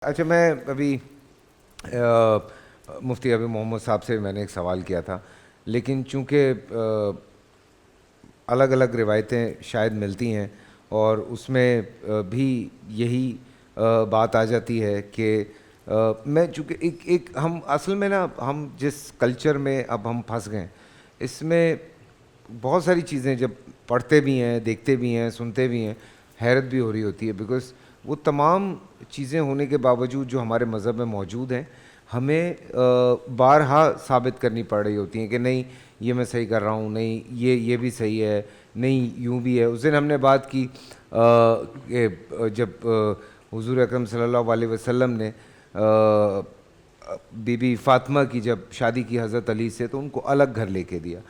اچھا، میں ابھی مفتی ابھی محمد صاحب سے میں نے ایک سوال کیا تھا، لیکن چونکہ الگ الگ روایتیں شاید ملتی ہیں اور اس میں بھی یہی بات آ جاتی ہے کہ میں چونکہ ایک ہم اصل میں نا ہم جس کلچر میں اب ہم پھنس گئے اس میں بہت ساری چیزیں جب پڑھتے بھی ہیں، دیکھتے بھی ہیں، سنتے بھی ہیں، حیرت بھی ہو رہی ہوتی ہے، بیکاز وہ تمام چیزیں ہونے کے باوجود جو ہمارے مذہب میں موجود ہیں ہمیں بارہا ثابت کرنی پڑ رہی ہوتی ہیں کہ نہیں یہ میں صحیح کر رہا ہوں، نہیں یہ بھی صحیح ہے، نہیں یوں بھی ہے۔ اس دن ہم نے بات کی کہ جب حضور اکرم صلی اللہ علیہ وسلم نے بی بی فاطمہ کی جب شادی کی حضرت علی سے تو ان کو الگ گھر لے کے دیا،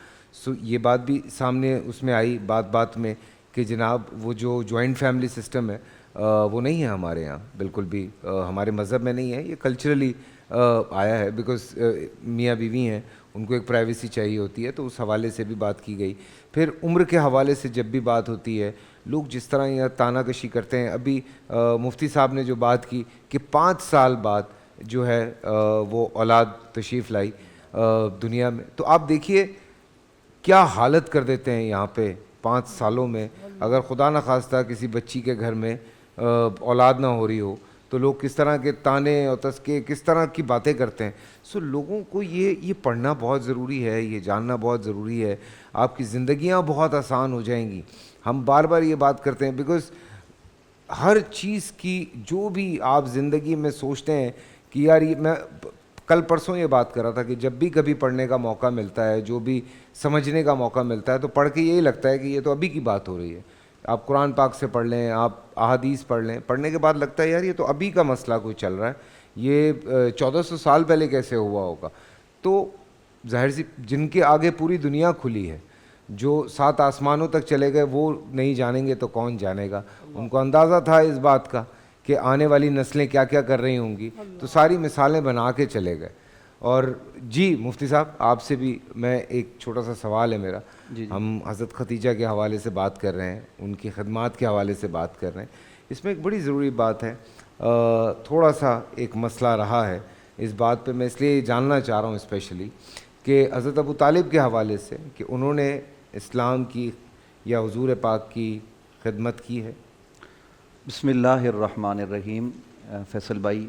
یہ بات بھی سامنے اس میں آئی بات میں کہ جناب وہ جو جوائنٹ فیملی سسٹم ہے وہ نہیں ہے ہمارے یہاں، بالکل بھی ہمارے مذہب میں نہیں ہے، یہ کلچرلی آیا ہے، بیکاز میاں بیوی ہیں، ان کو ایک پرائیویسی چاہیے ہوتی ہے، تو اس حوالے سے بھی بات کی گئی۔ پھر عمر کے حوالے سے جب بھی بات ہوتی ہے، لوگ جس طرح یہ تانہ کشی کرتے ہیں، ابھی مفتی صاحب نے جو بات کی کہ 5 سال بعد جو ہے وہ اولاد تشریف لائی دنیا میں، تو آپ دیکھیے کیا حالت کر دیتے ہیں یہاں پہ 5 سالوں میں۔ اگر خدا نخواستہ کسی بچی کے گھر میں اولاد نہ ہو رہی ہو تو لوگ کس طرح کے تانے اور تسکے، کس طرح کی باتیں کرتے ہیں۔ سو لوگوں کو یہ پڑھنا بہت ضروری ہے، یہ جاننا بہت ضروری ہے، آپ کی زندگیاں بہت آسان ہو جائیں گی۔ ہم بار بار یہ بات کرتے ہیں بیکاز ہر چیز کی جو بھی آپ زندگی میں سوچتے ہیں کہ یار یہ میں کل پرسوں یہ بات کر رہا تھا کہ جب بھی کبھی پڑھنے کا موقع ملتا ہے، جو بھی سمجھنے کا موقع ملتا ہے، تو پڑھ کے یہی لگتا ہے کہ یہ تو ابھی کی بات ہو رہی ہے۔ آپ قرآن پاک سے پڑھ لیں، آپ احادیث پڑھ لیں، پڑھنے کے بعد لگتا ہے یار یہ تو ابھی کا مسئلہ کوئی چل رہا ہے، یہ 1400 سال پہلے کیسے ہوا ہوگا۔ تو ظاہر سی جن کے آگے پوری دنیا کھلی ہے، جو 7 آسمانوں تک چلے گئے، وہ نہیں جانیں گے تو کون جانے گا۔ ان کو اندازہ تھا اس بات کا کہ آنے والی نسلیں کیا کیا کر رہی ہوں گی، تو ساری مثالیں بنا کے چلے گئے۔ اور جی مفتی صاحب، آپ سے بھی میں ایک چھوٹا سا سوال ہے میرا، ہم حضرت خدیجہ کے حوالے سے بات کر رہے ہیں، ان کی خدمات کے حوالے سے بات کر رہے ہیں، اس میں ایک بڑی ضروری بات ہے، تھوڑا سا ایک مسئلہ رہا ہے اس بات پہ، میں اس لیے جاننا چاہ رہا ہوں اسپیشلی کہ حضرت ابو طالب کے حوالے سے کہ انہوں نے اسلام کی یا حضور پاک کی خدمت کی ہے۔ بسم اللہ الرحمن الرحیم۔ فیصل بھائی،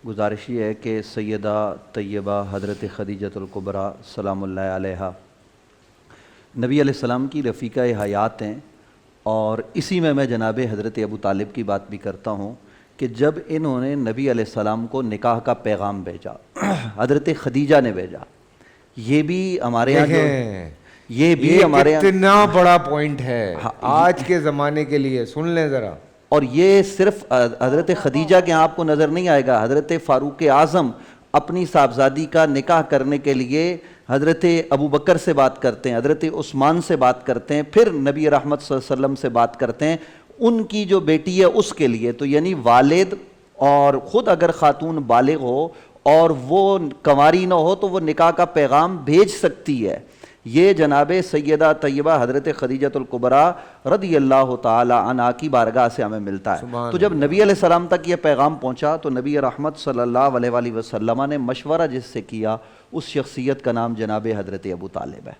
گزارش یہ ہے کہ سیدہ طیبہ حضرت خدیجۃ الکبریٰ سلام اللہ علیہا نبی علیہ السلام کی رفیقہ حیات ہیں، اور اسی میں جناب حضرت ابو طالب کی بات بھی کرتا ہوں کہ جب انہوں نے نبی علیہ السلام کو نکاح کا پیغام بھیجا، حضرت خدیجہ نے بھیجا، یہ بھی ہمارے یہاں یہ بھی ہمارے یہاں کتنا بڑا پوائنٹ ہے آج کے زمانے کے لیے، سن لیں ذرا۔ اور یہ صرف حضرت خدیجہ کے آپ کو نظر نہیں آئے گا، حضرت فاروق اعظم اپنی صاحبزادی کا نکاح کرنے کے لیے حضرت ابو بکر سے بات کرتے ہیں، حضرت عثمان سے بات کرتے ہیں، پھر نبی رحمت صلی اللہ علیہ وسلم سے بات کرتے ہیں ان کی جو بیٹی ہے اس کے لیے۔ تو یعنی والد اور خود اگر خاتون بالغ ہو اور وہ کنواری نہ ہو تو وہ نکاح کا پیغام بھیج سکتی ہے۔ یہ جناب سیدہ طیبہ حضرت خدیجۃ الکبریٰ رضی اللہ تعالی عنہا کی بارگاہ سے ہمیں ملتا ہے۔ تو جب نبی علیہ السلام تک یہ پیغام پہنچا تو نبی رحمت صلی اللہ علیہ وآلہ وسلم نے مشورہ جس سے کیا، اس شخصیت کا نام جناب حضرت ابو طالب ہے۔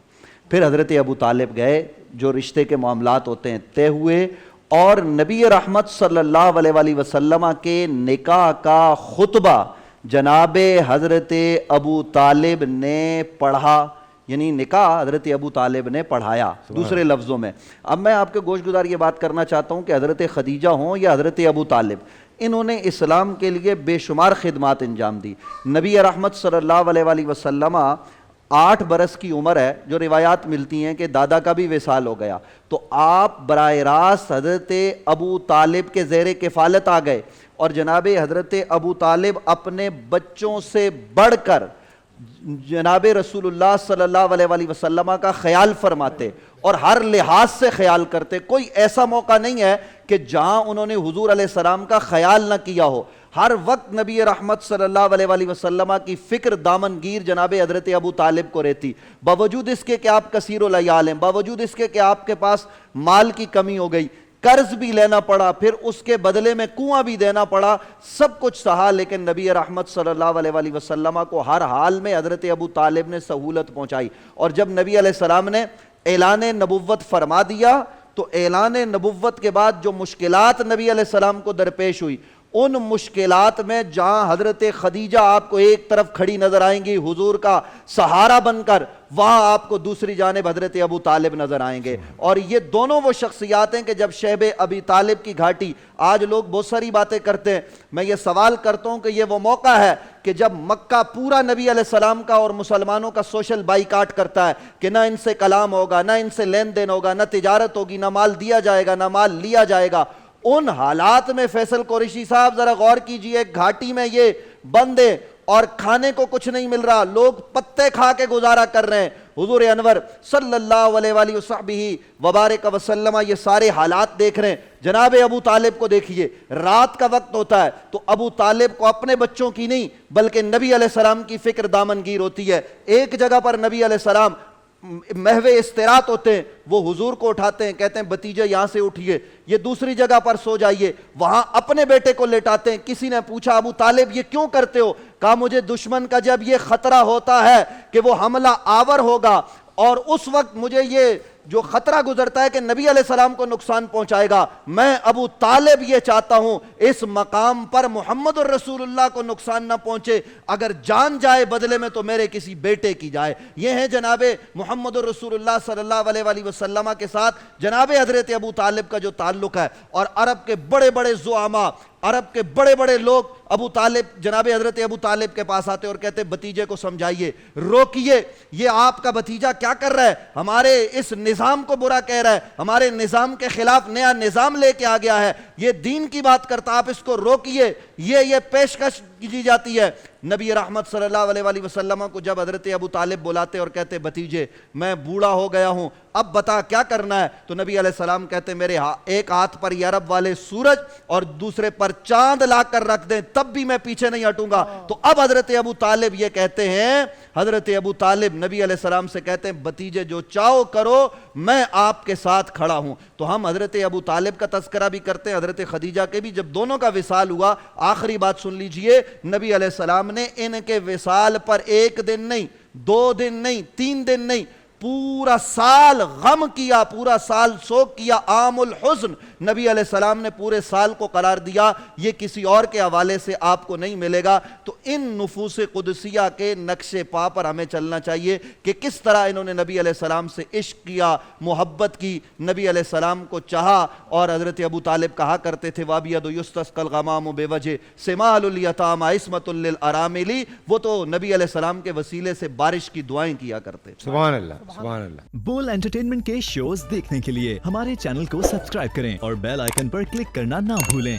پھر حضرت ابو طالب گئے، جو رشتے کے معاملات ہوتے ہیں طے ہوئے، اور نبی رحمت صلی اللہ علیہ وآلہ وسلم کے نکاح کا خطبہ جناب حضرت ابو طالب نے پڑھا، یعنی نکاح حضرت ابو طالب نے پڑھایا۔ دوسرے لفظوں میں اب میں آپ کے گوش گزار یہ بات کرنا چاہتا ہوں کہ حضرت خدیجہ ہوں یا حضرت ابو طالب، انہوں نے اسلام کے لیے بے شمار خدمات انجام دی۔ نبی رحمت صلی اللہ علیہ وآلہ وسلم 8 برس کی عمر ہے، جو روایات ملتی ہیں کہ دادا کا بھی وصال ہو گیا، تو آپ براہ راست حضرت ابو طالب کے زیر کفالت آ گئے، اور جناب حضرت ابو طالب اپنے بچوں سے بڑھ کر جناب رسول اللہ صلی اللہ علیہ وآلہ وسلم کا خیال فرماتے اور ہر لحاظ سے خیال کرتے۔ کوئی ایسا موقع نہیں ہے کہ جہاں انہوں نے حضور علیہ السلام کا خیال نہ کیا ہو، ہر وقت نبی رحمت صلی اللہ علیہ وآلہ وسلم کی فکر دامن گیر جناب حضرت ابو طالب کو رہتی، باوجود اس کے کہ آپ کثیر العیال ہیں، باوجود اس کے کہ آپ کے پاس مال کی کمی ہو گئی، قرض بھی لینا پڑا, پھر اس کے بدلے میں کنواں بھی دینا پڑا, سب کچھ سہا, لیکن نبی رحمت صلی اللہ علیہ وآلہ وسلم کو ہر حال میں حضرت ابو طالب نے سہولت پہنچائی. اور جب نبی علیہ السلام نے اعلان نبوت فرما دیا تو اعلان نبوت کے بعد جو مشکلات نبی علیہ السلام کو درپیش ہوئی, ان مشکلات میں جہاں حضرت خدیجہ آپ کو ایک طرف کھڑی نظر آئیں گی حضور کا سہارا بن کر, وہاں آپ کو دوسری جانب حضرت ابو طالب نظر آئیں گے. اور یہ دونوں وہ شخصیات ہیں کہ جب شیب ابی طالب کی گھاٹی, آج لوگ بہت ساری باتیں کرتے ہیں, میں یہ سوال کرتا ہوں کہ یہ وہ موقع ہے کہ جب مکہ پورا نبی علیہ السلام کا اور مسلمانوں کا سوشل بائیکاٹ کرتا ہے کہ نہ ان سے کلام ہوگا, نہ ان سے لین دین ہوگا, نہ تجارت ہوگی, نہ مال دیا جائے گا, نہ مال لیا جائے گا. ان حالات میں فیصل قریشی صاحب ذرا غور کیجئے, گھاٹی میں یہ بند ہے اور کھانے کو کچھ نہیں مل رہا, لوگ پتے کھا کے گزارا کر رہے ہیں. حضور انور صلی اللہ علیہ وآلہ وصحبہ وبارک وسلم یہ سارے حالات دیکھ رہے ہیں. جناب ابو طالب کو دیکھیے, رات کا وقت ہوتا ہے تو ابو طالب کو اپنے بچوں کی نہیں بلکہ نبی علیہ السلام کی فکر دامنگیر ہوتی ہے. ایک جگہ پر نبی علیہ السلام محو استراحت ہوتے ہیں, وہ حضور کو اٹھاتے ہیں, کہتے ہیں بھتیجے یہاں سے اٹھیے, یہ دوسری جگہ پر سو جائیے, وہاں اپنے بیٹے کو لیٹاتے ہیں. کسی نے پوچھا ابو طالب یہ کیوں کرتے ہو؟ کہا مجھے دشمن کا جب یہ خطرہ ہوتا ہے کہ وہ حملہ آور ہوگا اور اس وقت مجھے یہ جو خطرہ گزرتا ہے کہ نبی علیہ السلام کو نقصان پہنچائے گا, میں ابو طالب یہ چاہتا ہوں اس مقام پر محمد الرسول اللہ کو نقصان نہ پہنچے, اگر جان جائے بدلے میں تو میرے کسی بیٹے کی جائے. یہ ہیں جناب محمد الرسول اللہ صلی اللہ علیہ وآلہ وسلم کے ساتھ جناب حضرت ابو طالب کا جو تعلق ہے. اور عرب کے بڑے بڑے زعماء, عرب کے بڑے بڑے لوگ ابو طالب جناب حضرت ابو طالب کے پاس آتے اور کہتے بھتیجے کو سمجھائیے, روکیے, یہ آپ کا بھتیجا کیا کر رہا ہے, ہمارے اس نظام کو برا کہہ رہا ہے, ہمارے نظام کے خلاف نیا نظام لے کے آ گیا ہے, یہ دین کی بات کرتا, آپ اس کو روکیے. یہ پیشکش کی جاتی ہے. نبی رحمت صلی اللہ علیہ وآلہ وسلم کو جب حضرت ابو طالب بلاتے اور کہتے بھتیجے میں بوڑھا ہو گیا ہوں, اب بتا کیا کرنا ہے, تو نبی علیہ السلام کہتے میرے ایک ہاتھ پر یہ عرب والے سورج اور دوسرے پر چاند لا کر رکھ دیں تب بھی میں پیچھے نہیں ہٹوں گا. تو اب حضرت ابو طالب یہ کہتے ہیں, حضرت ابو طالب نبی علیہ السلام سے کہتے ہیں بھتیجے جو چاہو کرو, میں آپ کے ساتھ کھڑا ہوں. تو ہم حضرت ابو طالب کا تذکرہ بھی کرتے ہیں, حضرت خدیجہ کے بھی. جب دونوں کا وصال ہوا, آخری بات سن لیجئے, نبی علیہ السلام نے ان کے وصال پر 1 دن نہیں, 2 دن نہیں, 3 دن نہیں, پورا سال غم کیا, پورا سال سوگ کیا. عام الحزن نبی علیہ السلام نے پورے سال کو قرار دیا, یہ کسی اور کے حوالے سے آپ کو نہیں ملے گا. تو ان نفوس قدسیہ کے نقش پا پر ہمیں چلنا چاہیے کہ کس طرح انہوں نے نبی علیہ السلام سے عشق کیا, محبت کی, نبی علیہ السلام کو چاہا. اور حضرت ابو طالب کہا کرتے تھے وابید یستسقى الغمام بوجہ سمال الیتامى عصمۃ للارامل, وہ تو نبی علیہ السلام کے وسیلے سے بارش کی دعائیں کیا کرتے. سبحان اللہ, سبحان اللہ. بول انٹرٹینمنٹ کے شوز دیکھنے کے لیے ہمارے چینل کو سبسکرائب کریں اور بیل آئیکن پر کلک کرنا نہ بھولیں.